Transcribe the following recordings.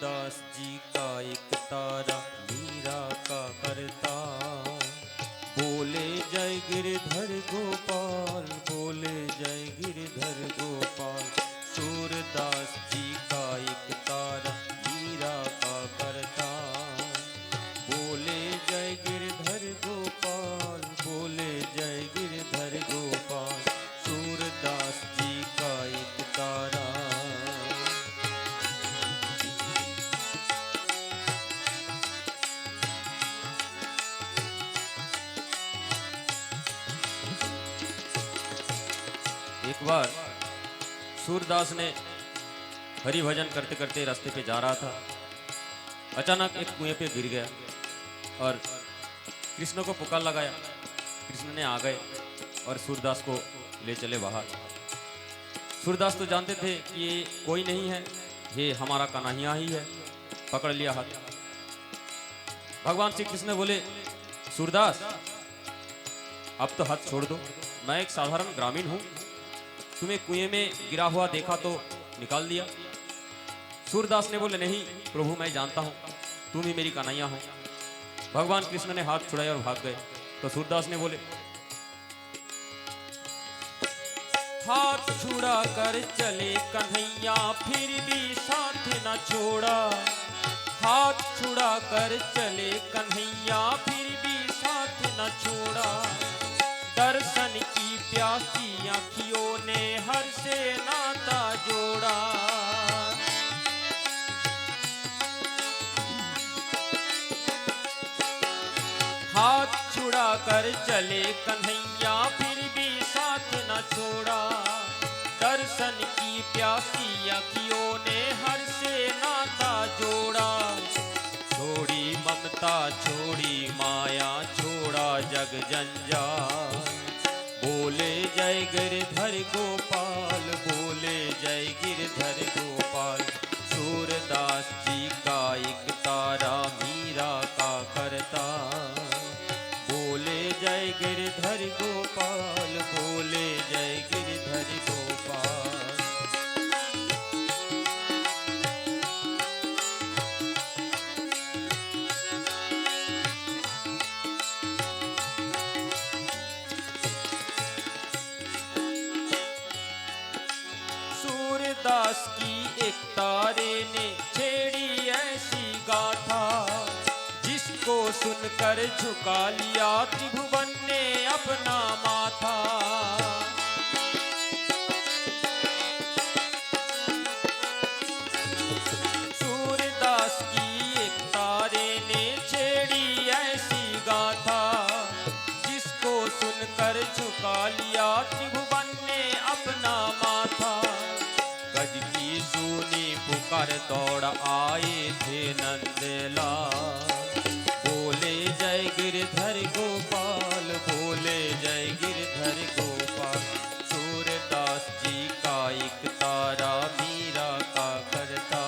सूरदास जी का एक तारा मीरा का करता। बोले जय गिरधर गोपाल, बोले जय गिरधर गोपाल। सूरदास जी का एक तारा मीरा का करता। बोले जय गिरधर गोपाल, बोले जय गिरधर गोपाल। सूरदास जी का एक तारा। एक बार सूरदास ने हरि भजन करते करते रास्ते पे जा रहा था। अचानक एक कुएं पे गिर गया और कृष्ण को पुकार लगाया। कृष्ण ने आ गए और सूरदास को ले चले बाहर। सूरदास तो जानते थे कि ये कोई नहीं है, ये हमारा कन्हैया ही है। पकड़ लिया हाथ। भगवान श्री कृष्ण बोले, सूरदास अब तो हाथ छोड़ दो, मैं एक साधारण ग्रामीण हूं, तुम्हें कुएं में गिरा हुआ देखा तो निकाल दिया। सूरदास ने बोले, नहीं प्रभु मैं जानता हूं तुम ही मेरी कन्हैया हो। भगवान कृष्ण ने हाथ छुड़ाए और भाग गए। तो सूरदास ने बोले, हाथ छुड़ा कर चले कन्हैया फिर भी साथ न छोड़ा। हाथ छुड़ा कर चले कन्हैया फिर भी साथ न छोड़ा। दर्शन की प्यासी आँखियों ने हर से नाता जोड़ा। हाथ छुड़ा कर चले कन्हैया फिर भी साथ न छोड़ा। दर्शन की प्यासी आँखियों ने हर से नाता जोड़ा। छोड़ी ममता छोड़ी माया छोड़ा जग जंजाल। बोले जय गिरधर गोपाल, बोले जय गिरधर गोपाल। सूरदास जी का एक तारा मीरा का करता। बोले जय गिरधर गोपाल, बोले जय गिरधर गोपाल। सूरदास की एक तारे ने छेड़ी ऐसी गाथा, जिसको सुनकर झुका लिया त्रिभुवन ने अपना माथा। सूरदास की एक तारे ने छेड़ी ऐसी गाथा, जिसको सुनकर झुका लिया त्रिभुवन ने अपना माथा। गज की सूनी पुकार दौड़ आए थे नंदलाल। बोले जय गिरधर गोपाल, बोले जय गिरधर गोपाल। सूरदास जी का एक तारा मीरा का करता।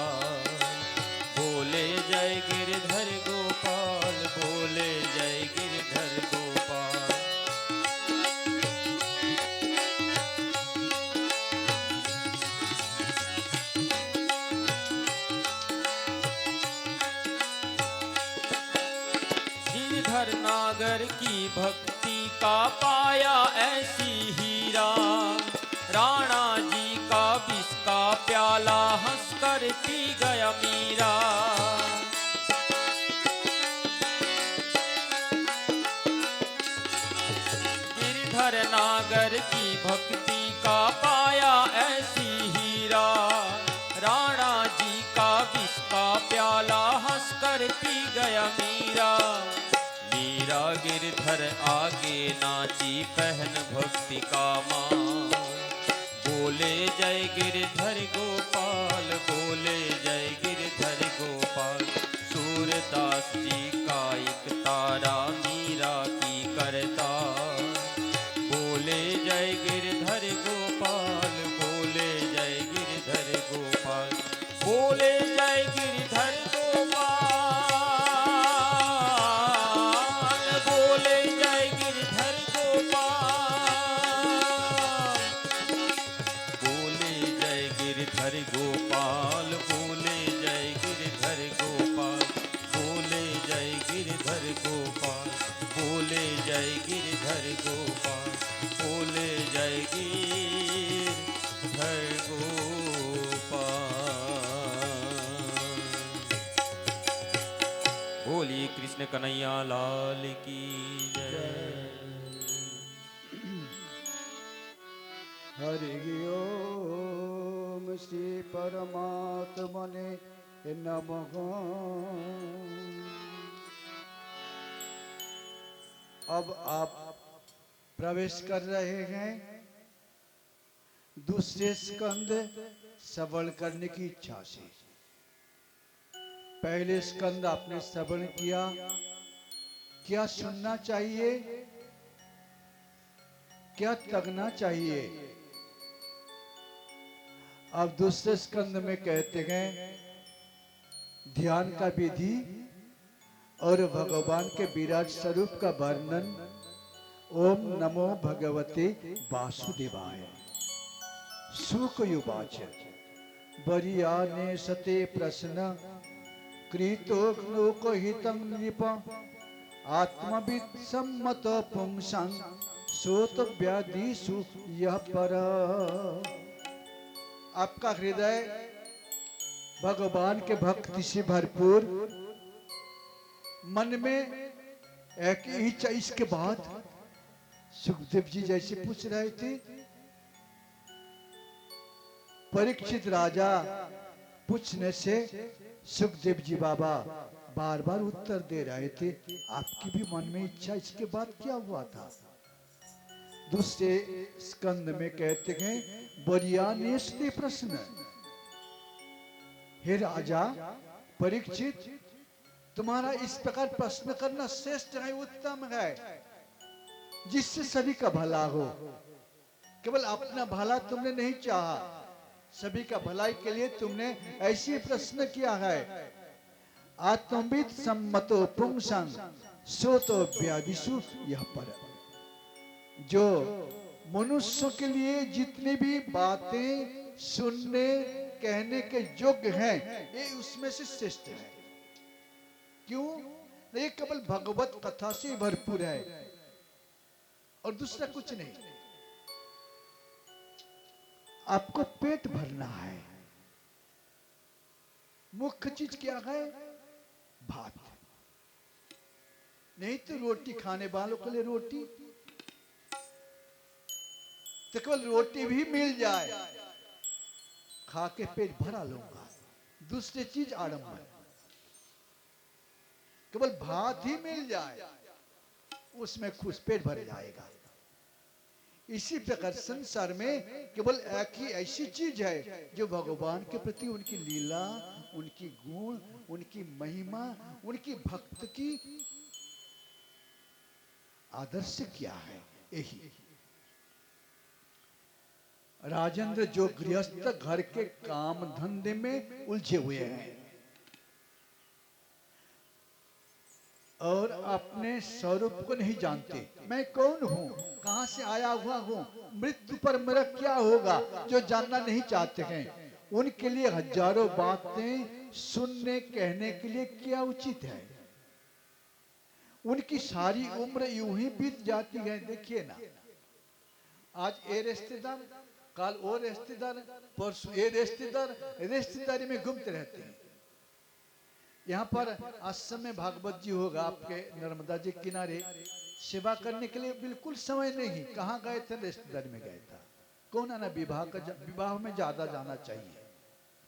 बोले जय गिरधर गोपाल, बोले जय गिरधर गोपाल। गिरधर नागर की भक्ति का पाया ऐसी हीरा। राणा जी का विष का प्याला हंसकर पी गया मीरा। गिरधर नागर की भक्ति का पाया ऐसी हीरा। राणा जी का विष का प्याला हंसकर पी गया मीरा। मीरा गिरधर आगे नाची पहन भक्ति का मान। बोले जय गिरधर गोपाल, बोले जय गिरधर गोपाल। सूरदास जी का एक तारा मीरा की करता। बोले जय गिरधर गोपाल, बोले जय गिरधर गोपाल। बोले जय गिरधर गोपाल, बोले जय गिरधर गोपाल। बोले जय गिरधर गोपाल, बोले जय गिरधर गिरधर गोपाल। बोली कृष्ण कन्हैया लाल की जय। हरि ओम श्री परमात्मने नमः। अब आप प्रवेश कर रहे हैं दूसरे स्कंद श्रवण करने की इच्छा से। पहले स्कंद आपने श्रवण किया, क्या सुनना चाहिए, क्या तगना चाहिए। अब दूसरे स्कंद में कहते हैं ध्यान का विधि और भगवान के विराट स्वरूप का वर्णन। ओम नमो भगवते वासुदेवाय। शुकयुवाच वरियाने सते प्रश्न कृतो लोकहितं नृप आत्मविद सम्मत पुंसां सोत व्याधिषु यह पर। आपका हृदय भगवान के भक्ति से भरपूर, मन में एक ही चीज के बाद सुखदेव जी जैसे पूछ रहे थे, परीक्षित राजा पूछने से सुखदेव जी बाबा बार बार उत्तर दे रहे थे। आपकी भी मन में इच्छा इसके बाद क्या हुआ था। दूसरे स्कंद में कहते हैं बरियानेस्ते प्रश्न। हे राजा परीक्षित, तुम्हारा इस प्रकार प्रश्न करना श्रेष्ठ है, उत्तम है, जिससे सभी का भला हो। केवल अपना भला तुमने नहीं चाहा, सभी का भलाई के लिए तुमने ऐसी प्रश्न किया है। आत्मविद सम्मतो पुंसां सोतो व्याधिषु यह पर। जो मनुष्य के लिए जितनी भी बातें सुनने कहने के योग्य हैं, ये उसमें से श्रेष्ठ है। क्यों? ये केवल भगवत कथा से भरपूर है और दूसरा कुछ नहीं। आपको पेट भरना है, मुख्य चीज क्या है? भात। नहीं तो रोटी खाने वालों के लिए रोटी, तो केवल रोटी भी मिल जाए खा के पेट भरा लूंगा, दूसरी चीज आडंबर। केवल भात ही मिल जाए उसमें खुश पेट भर जाएगा। इसी प्रकार संसार में केवल एक ही ऐसी चीज है जो भगवान के प्रति उनकी लीला, उनकी गुण, उनकी महिमा, उनकी भक्त की आदर्श क्या है, यही। राजेंद्र जो गृहस्थ घर के काम धंधे में उलझे हुए हैं और अपने स्वरूप को नहीं जानते, मैं कौन हूँ, कहां से आया हुआ हूँ, मृत्यु पर मेरा क्या होगा, जो जानना नहीं चाहते हैं, उनके लिए हजारों बातें सुनने कहने के लिए क्या उचित है। उनकी सारी उम्र यूं ही बीत जाती है। देखिए ना, आज ये रिश्तेदार, कल वो रिश्तेदार, परसों ये रिश्तेदार, रिश्तेदारी में घूमते रहते हैं। यहाँ पर आश्रम में भागवत जी होगा आपके नर्मदा जी किनारे, सेवा करने के लिए बिल्कुल समय नहीं। कहाँ गए थे? रिश्तेदारी में गए था। कौन आना, विवाह में ज्यादा जाना चाहिए,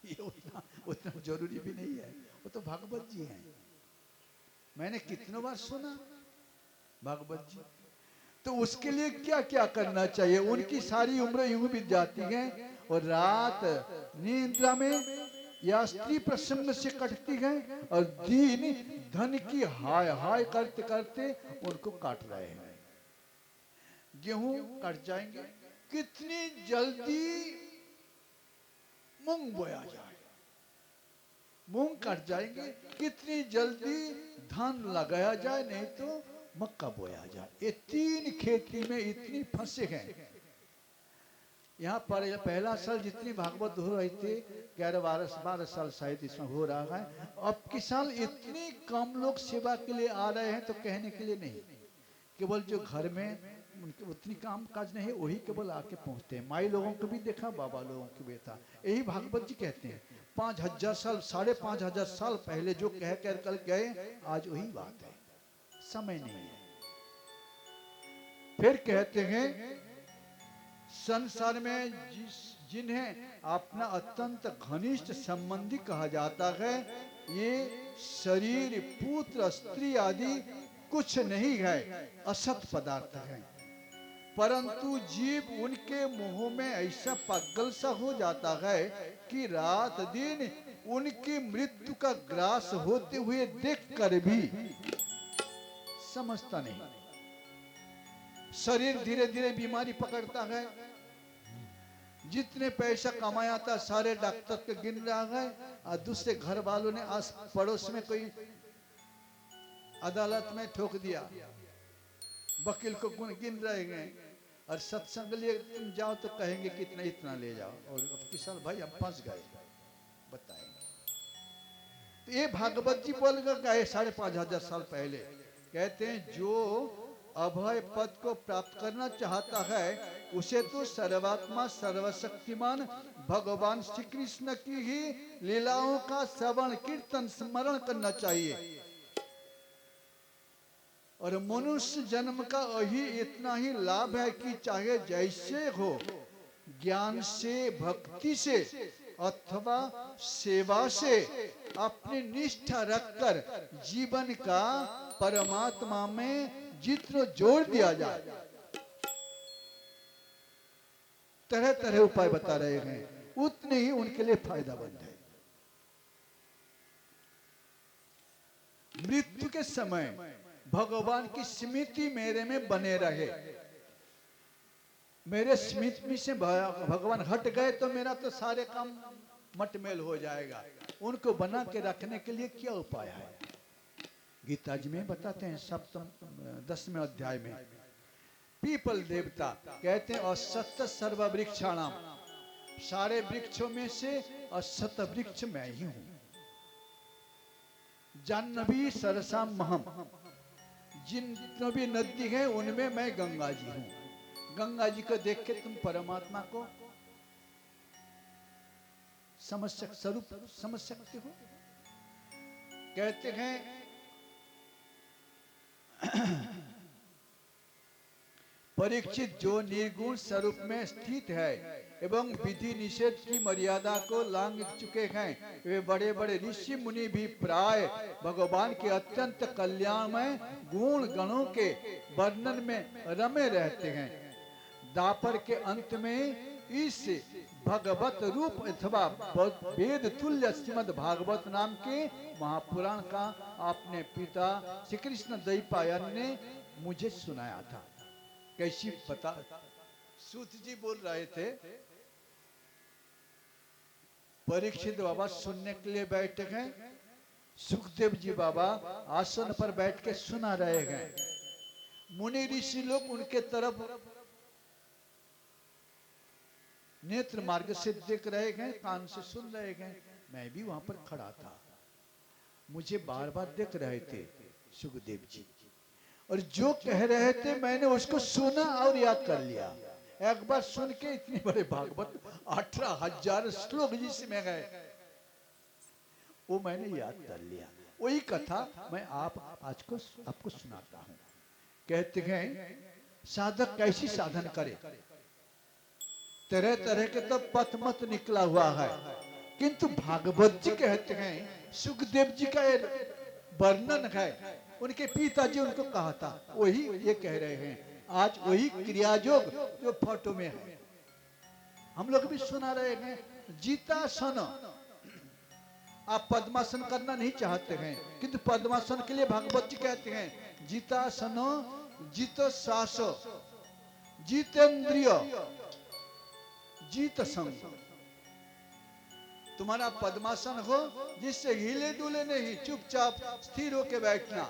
ये उतना जरूरी भी नहीं है। वो तो भागवत जी हैं, मैंने कितनों बार सुना भागवत जी। तो उसके लिए क्या क्या करना चाहिए? उनकी सारी उम्र यूं बीत जाती है और रात निद्रा में या स्त्री प्रसंग से कटती है और दिन धन की हाय हाय करते करते उनको काट रहे हैं। गेहूं कट जाएंगे, कितनी जल्दी मूंग बोया जाए, मूंग कट जाएंगे, कितनी जल्दी धान लगाया जाए, नहीं तो मक्का बोया जाए। ये तीन खेती में इतनी फंसे हैं। यहाँ पर पहला साल जितनी भागवत हो रही थी, 11-12 साल शायद इसमें हो रहा है। अब की साल इतनी कम लोग सेवा के लिए आ रहे हैं, तो कहने के लिए नहीं। केवल जो घर में उनके उतनी काम काज नहीं है, वही केवल आके पहुंचते हैं। माई लोगों को भी देखा, बाबा लोगों को भी था। यही भागवत जी कहते हैं 5000 साल 5500 साल पहले जो कह कर कल गए, आज वही बात है, समय नहीं है। फिर कहते हैं संसार में जिन्हें अपना अत्यंत घनिष्ठ संबंधी कहा जाता है, ये शरीर पुत्र स्त्री आदि कुछ नहीं है, असत पदार्थ है। परंतु जीव उनके मुंह में ऐसा पागल सा हो जाता है कि रात दिन उनकी मृत्यु का ग्रास होते हुए देखकर भी समझता नहीं। शरीर धीरे धीरे बीमारी पकड़ता है, जितने पैसा कमाया था सारे डॉक्टर के गिन रहा है, और दूसरे घर वालों ने आस पड़ोस में कोई अदालत में ठोक दिया, वकील को गिन रहे हैं, और सत्संग लिए तुम जाओ तो कहेंगे कि इतना इतना ले जाओ, और अब की साल भाई हम फंस गए बताएंगे। तो ये भागवत जी बोल गए 5500 साल पहले, कहते हैं जो अभय पद को प्राप्त करना चाहता है उसे तो सर्वात्मा सर्वशक्तिमान भगवान श्री कृष्ण की ही लीलाओं का श्रवण कीर्तन स्मरण करना चाहिए। और मनुष्य जन्म का यही इतना ही लाभ है कि चाहे जैसे हो, ज्ञान से, भक्ति से अथवा सेवा से अपनी निष्ठा रखकर जीवन का परमात्मा में जितना जोड़ दिया जाए। तरह तरह उपाय बता रहे हैं, उतने ही उनके लिए फायदामंद है। मृत्यु के समय भगवान की स्मृति मेरे में बने रहे। मेरे स्मृति से भगवान हट गए तो मेरा तो सारे काम मटमेल हो जाएगा। उनको बना के रखने के लिए क्या उपाय है? गीता जी में बताते हैं 10वें अध्याय में, पीपल देवता कहते हैं असत्य सर्व वृक्षाणाम, सारे वृक्षों में से असत वृक्ष मैं ही हूं। जाह्नवी सरसाम महम, जिन भी नदी है उनमें मैं गंगा जी हूं। गंगा जी को देख के तुम परमात्मा को स्वरूप समझ सकते हो। कहते हैं परीक्षित जो निर्गुण स्वरूप में स्थित है एवं विधि निषेध की मर्यादा को लांघ चुके हैं, वे बड़े बड़े ऋषि मुनि भी प्राय भगवान के अत्यंत कल्याणमय गुण गणों के वर्णन में रमे रहते हैं। दापर के अंत में इस भगवत रूप अथवा वेद तुल्य श्रीमद् भागवत नाम के महापुराण का अपने पिता श्री कृष्ण द्वैपायन ने मुझे सुनाया था। कैसी बता, सूत जी बोल रहे थे, परीक्षित बाबा सुनने के लिए बैठे हैं, सुखदेव जी बाबा आसन पर बैठ के सुना रहे हैं। मुनि ऋषि लोग उनके तरफ नेत्र मार्ग से देख रहे हैं, कान से सुन रहे हैं। मैं भी वहां पर खड़ा था, मुझे बार बार देख रहे थे सुखदेव जी, और जो कह रहे थे मैंने उसको सुना और याद कर लिया। एक बार सुन के इतने बड़े भागवत 18,000 श्लोक जिसमें गए, वो मैंने याद कर लिया। वही कथा मैं आपको सुनाता हूँ। कहते हैं साधक कैसी साधन करे, तरह तरह के तो पथ मत निकला हुआ है, किंतु भागवत जी कहते हैं सुखदेव जी का वर्णन है, उनके पिताजी उनको कहा था, वही ये कह रहे हैं। आज वही क्रियायोग जो फोटो में है हम लोग भी सुना रहे हैं। जीतासन, आप पद्मासन करना नहीं चाहते हैं, किंतु पद्मासन के लिए भागवत जी कहते हैं जीतासन, जीत श्वास, जीतेंद्रिय, जीत संग। तुम्हारा पद्मासन हो जिससे हिले डुले नहीं, चुपचाप स्थिर होकर बैठना,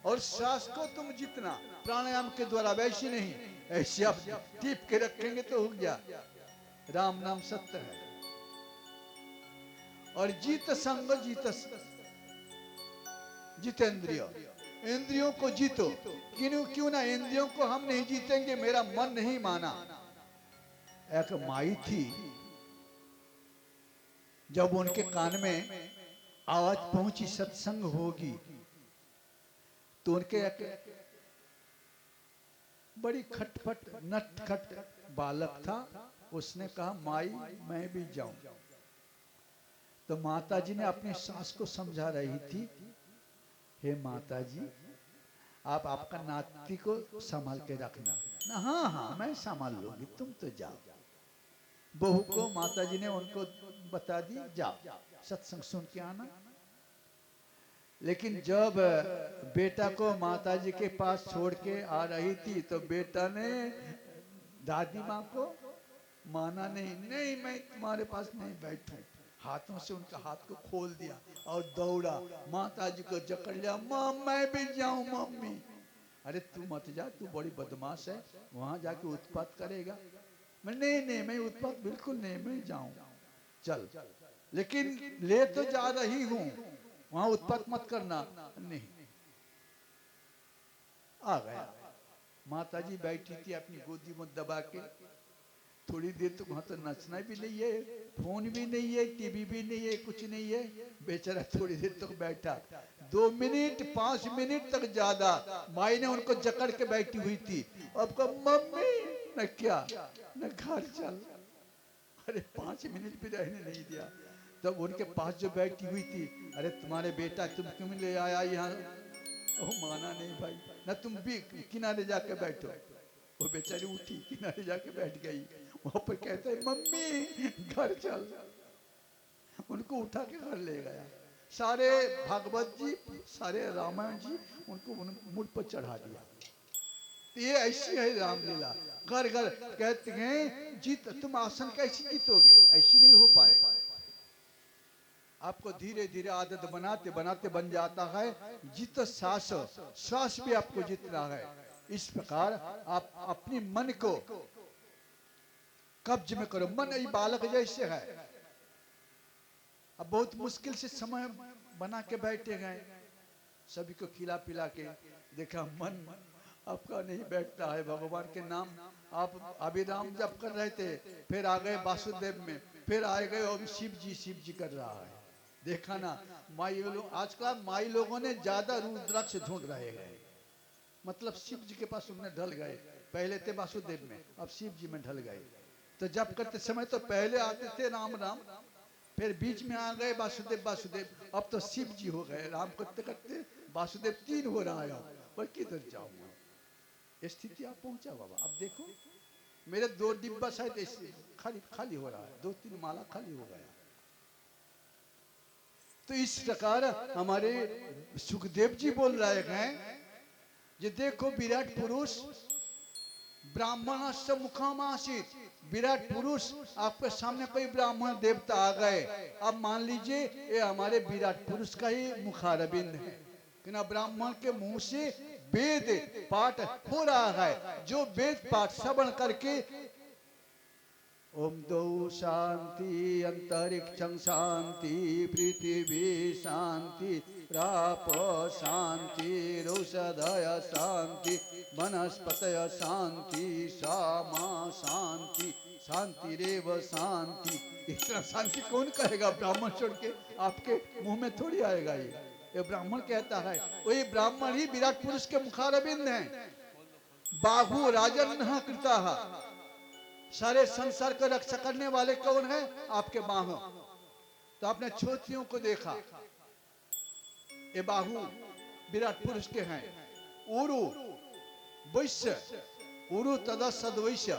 और श्वास को तुम जितना प्राणायाम के द्वारा, वैसे नहीं ऐसे आप टीप के रखेंगे तो हो गया। राम नाम सत्य है। और जीत संग, जीतेंद्रिय, इंद्रियों को जीतो। क्यों क्यों ना इंद्रियों को हम नहीं जीतेंगे, मेरा मन नहीं माना। एक माई थी, जब उनके कान में आवाज पहुंची सत्संग होगी, तो उनके एक बड़ी खटपट नटखट बालक था, उसने कहा माई मैं भी जाऊं। तो माता जी ने अपनी सास को समझा रही थी, हे माता जी आप आपका नाती को संभाल के रखना ना। हाँ हाँ मैं संभाल लूंगी, तुम तो जाओ। बहू को माता जी ने उनको बता दी, जाओ सत्संग सुन के आना। लेकिन जब बेटा को माता जी के पास छोड़ के आ रही थी, तो बेटा ने दादी माँ को माना नहीं, नहीं मैं तुम्हारे पास नहीं बैठूं। हाथों से उनका हाथ को खोल दिया और दौड़ा, माता जी को जकड़ लिया, माँ मैं भी जाऊं मम्मी। अरे तू मत जा, तू बड़ी बदमाश है, वहां जाके उत्पात करेगा। मैं नहीं नहीं मैं उत्पात बिल्कुल नहीं, मैं जाऊं। चल, लेकिन ले तो जा रही हूं, वहां उत्पात मत करना। नहीं, आ गया। माता जी बैठी थी अपनी गोदी में दबा के। थोड़ी देर तक वहां तो नचना भी नहीं है, फोन भी नहीं है, टीवी भी नहीं है, कुछ नहीं है। बेचारा थोड़ी देर तक बैठा, 2 मिनट 5 मिनट तक ज्यादा माई ने उनको जकड़ के बैठी हुई थी। अब कहा मम्मी न क्या न घर चल। अरे 5 मिनट भी रहने नहीं दिया। तब उनके पास जो बैठी हुई थी, अरे तुम्हारे बेटा तुम क्यों ले आया यहाँ? वो माना नहीं भाई, ना तुम भी किनारे जाके बैठो। वो बेचारी उठी, किनारे जाके बैठ गई। वहां पर कहते हैं मम्मी घर चल। उनको उठा के घर ले गया। सारे भागवत जी, सारे रामायण जी उनको मुझ पर चढ़ा दिया। तो ये ऐसी है रामलीला। घर घर कहते हैं जीत, तुम आसन कैसे जीतोगे? ऐसी नहीं हो पाएगा। आपको धीरे धीरे आदत बनाते बनाते बन जाता है। जित श्वास, श्वास भी आपको जितना है। इस प्रकार आप अपनी मन को कब्ज में करो। मन ये बालक जैसे है, अब बहुत मुश्किल से समय बना के बैठे गए, सभी को खिला पिला के देखा मन आपका नहीं बैठता है। भगवान के नाम आप अभिराम जप कर रहे थे, फिर आ गए वासुदेव में, फिर आ गए अब शिव जी कर रहा है। देखा ना, माई लोग आजकल माई लोगों ने ज्यादा रुद्राक्ष ढूंढ रहे हैं, मतलब शिव जी के पास उन्हें ढल गए। पहले थे वासुदेव में, अब शिव जी में ढल गए। तो जब करते समय तो पहले आते थे राम राम, फिर बीच में आ गए वासुदेव वासुदेव, अब तो शिव जी हो गए। राम करते करते वासुदेव 3 हो रहा है। पर किधर जाऊंगा, स्थिति आप पहुंचा बाबा। अब देखो मेरे 2 डिब्बा शायद खाली खाली हो रहा है, 2-3 माला खाली हो गया। तो इस प्रकार हमारे सुखदेव जी बोल रहे हैं, ये देखो विराट पुरुष ब्राह्मण से मुखामासित। विराट पुरुष आपके सामने कोई ब्राह्मण देवता आ गए, अब मान लीजिए ये हमारे विराट पुरुष का ही मुखारबिंद है कि ना, ब्राह्मण के मुंह से वेद पाठ हो रहा है। जो वेद पाठ श्रवण करके ओम दो शांति अंतरिक्षं शांति पृथ्वी शांति राप शांति रौषधय शांति वनस्पतय शांति सामा शांति शांति रेव शांति। इतना शांति कौन कहेगा? ब्राह्मण छोड़ के आपके मुंह में थोड़ी आएगा। ये ब्राह्मण कहता है। वही ब्राह्मण ही विराट पुरुष के मुखारबिंद हैं। बाहु राजन कृता, सारे संसार को रक्षा करने वाले कौन है? आपके बाहु। तो आपने छोटियों को देखा, ये बाहु विराट पुरुष के हैं। उरु वैश्य, उरु तदा सद्वैश्य,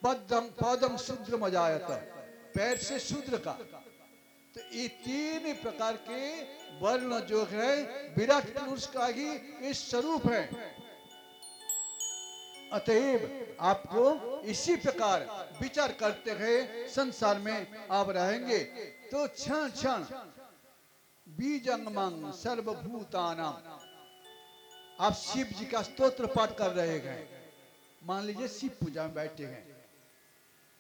पदम पदम शूद्र मजायत, पैर से शूद्र का। तो ये 3 प्रकार के वर्ण जो है विराट पुरुष का ही इस स्वरूप है। अतएव आपको इसी प्रकार विचार करते हुए संसार में आप रहेंगे तो क्षण क्षण बीजंगमं सर्वभूतानां, आप शिव जी का स्तोत्र पाठ कर रहे हैं। मान लीजिए शिव पूजा में बैठे हैं,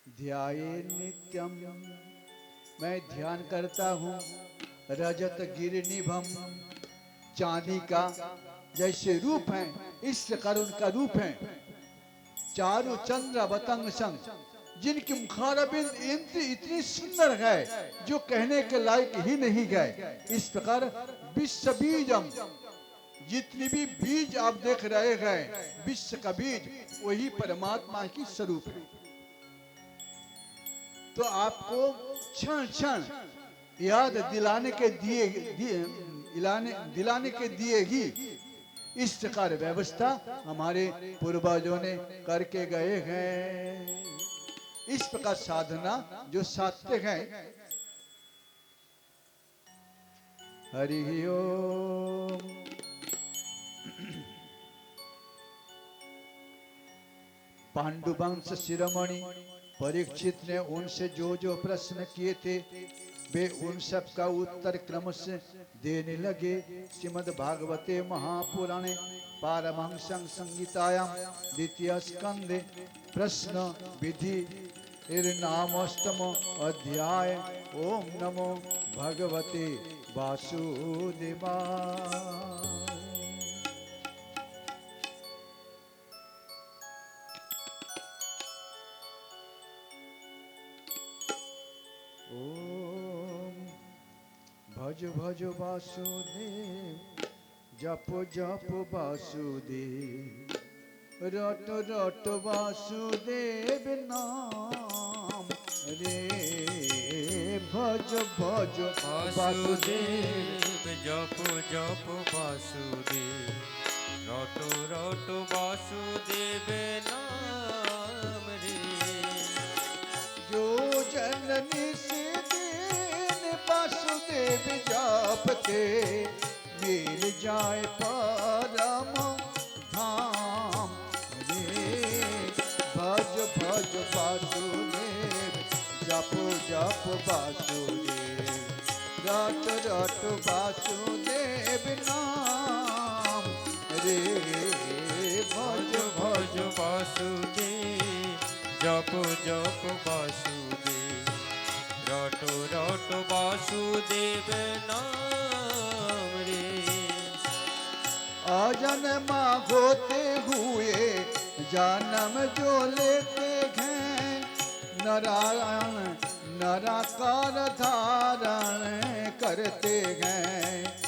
ध्याये नित्यम, मैं ध्यान करता हूँ रजत गिरनिभम चांदी का जैसे रूप है, इस प्रकार उनका रूप है। चारु चंद्र बतंग संग, जिनकी मुखारबिंद इतनी सुंदर है जो कहने के लायक ही नहीं गए। इस प्रकार विश्व बीजम, जितनी भी बीज आप देख रहे हैं, विश्व का बीज वही परमात्मा की स्वरूप है। तो आपको क्षण क्षण याद दिलाने के दिए ही इस प्रकार व्यवस्था हमारे पूर्वजों ने करके गए हैं। इस प्रकार साधना जो साधते हैं। हरि ओम। पांडुवंश शिरोमणि परीक्षित ने उनसे जो जो प्रश्न किए थे वे उन सब का उत्तर क्रम से देने लगे। श्रीमद् भागवते महापुराणे पारमहंसं संहितायां द्वितीय स्कंदे प्रश्न विधि नामोष्टमो अध्याय। ओम नमो भगवते वासुदेवाय। भज भज वासुदेव, जप जप वासुदेव, रट रट वासुदेव नाम रे। भज भज वासुदेव, जप जप वासुदेव, रट रट वासुदेव नाम रे। जो जननी से वासुदेव जापते मिल जाए परम धाम रे। भज भज वासुदेव, जप जप वासुदेव, रट रट वासुदेव नाम रे। भज भज वासुदेव, जप जप वासुदेव, रट रट वासुदेव नाम रे। अजन्मा होते हुए जन्म जो लेते हैं, नारायण निराकार धारण करते हैं।